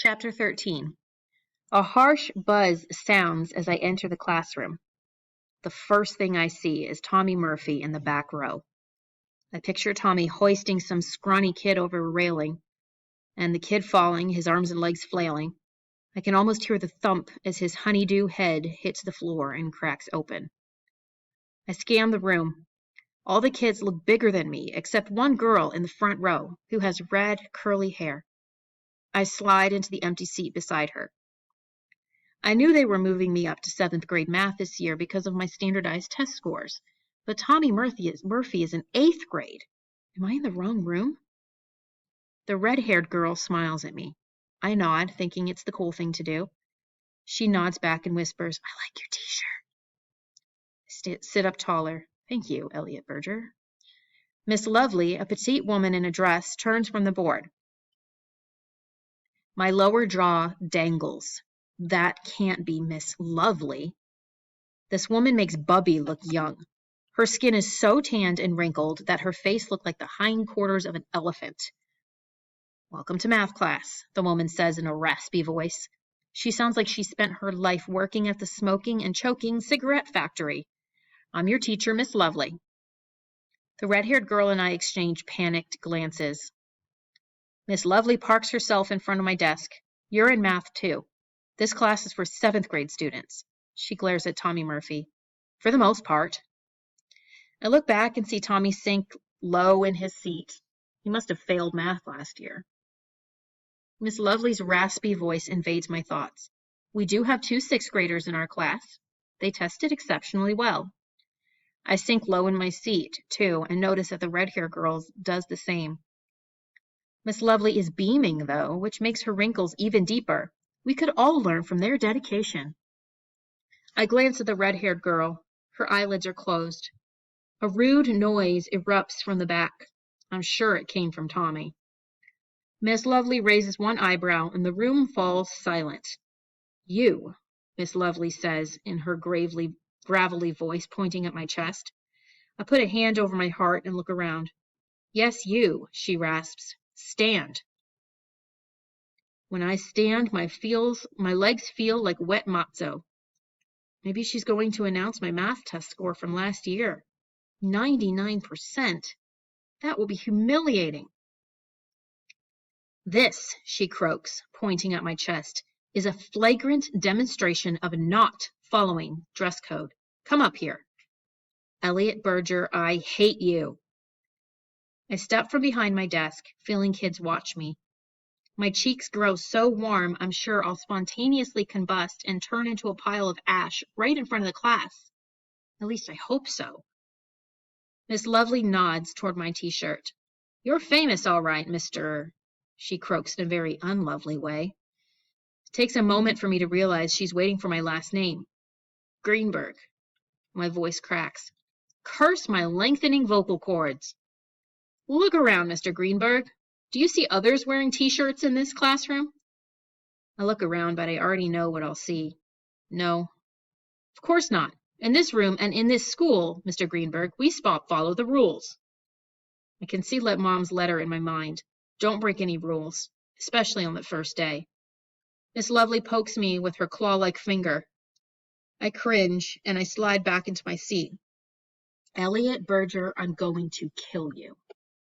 Chapter 13. A harsh buzz sounds as I enter the classroom. The first thing I see is Tommy Murphy in the back row. I picture Tommy hoisting some scrawny kid over a railing, and the kid falling, his arms and legs flailing. I can almost hear the thump as his honeydew head hits the floor and cracks open. I scan the room. All the kids look bigger than me, except one girl in the front row who has red, curly hair. I slide into the empty seat beside her. I knew they were moving me up to 7th grade math this year because of my standardized test scores, but Tommy Murphy is in 8th grade. Am I in the wrong room? The red-haired girl smiles at me. I nod, thinking it's the cool thing to do. She nods back and whispers, "I like your t-shirt." Sit up taller. "Thank you, Elliot Berger." Miss Lovely, a petite woman in a dress, turns from the board. My lower jaw dangles. That can't be Miss Lovely. This woman makes Bubby look young. Her skin is so tanned and wrinkled that her face looked like the hindquarters of an elephant. "Welcome to math class," the woman says in a raspy voice. She sounds like she spent her life working at the smoking and choking cigarette factory. "I'm your teacher, Miss Lovely." The red-haired girl and I exchange panicked glances. Miss Lovely parks herself in front of my desk. "You're in math, too. This class is for 7th grade students." She glares at Tommy Murphy. "For the most part." I look back and see Tommy sink low in his seat. He must have failed math last year. Miss Lovely's raspy voice invades my thoughts. "We do have 2 6th graders in our class. They tested exceptionally well." I sink low in my seat, too, and notice that the red-haired girl does the same. Miss Lovely is beaming, though, which makes her wrinkles even deeper. We could all learn from their dedication. I glance at the red-haired girl. Her eyelids are closed. A rude noise erupts from the back. I'm sure it came from Tommy. Miss Lovely raises one eyebrow, and the room falls silent. "You," Miss Lovely says in her gravelly voice, pointing at my chest. I put a hand over my heart and look around. "Yes, you," she rasps. "Stand." When I stand, my legs feel like wet matzo. Maybe she's going to announce my math test score from last year. 99%. That will be humiliating. "This," she croaks, pointing at my chest, "is a flagrant demonstration of not following dress code. Come up here." "Elliot Berger, I hate you." I step from behind my desk, feeling kids watch me. My cheeks grow so warm, I'm sure I'll spontaneously combust and turn into a pile of ash right in front of the class. At least I hope so. Miss Lovely nods toward my t-shirt. "You're famous, all right, Mr. She croaks in a very unlovely way. It takes a moment for me to realize she's waiting for my last name. "Greenberg." My voice cracks. Curse my lengthening vocal cords. "Look around, Mr. Greenberg. Do you see others wearing t-shirts in this classroom?" I look around, but I already know what I'll see. No, of course not. In this room and in this school, Mr. Greenberg, we follow the rules. I can see Mom's letter in my mind. Don't break any rules, especially on the first day. Miss Lovely pokes me with her claw-like finger. I cringe, and I slide back into my seat. "Elliot Berger, I'm going to kill you."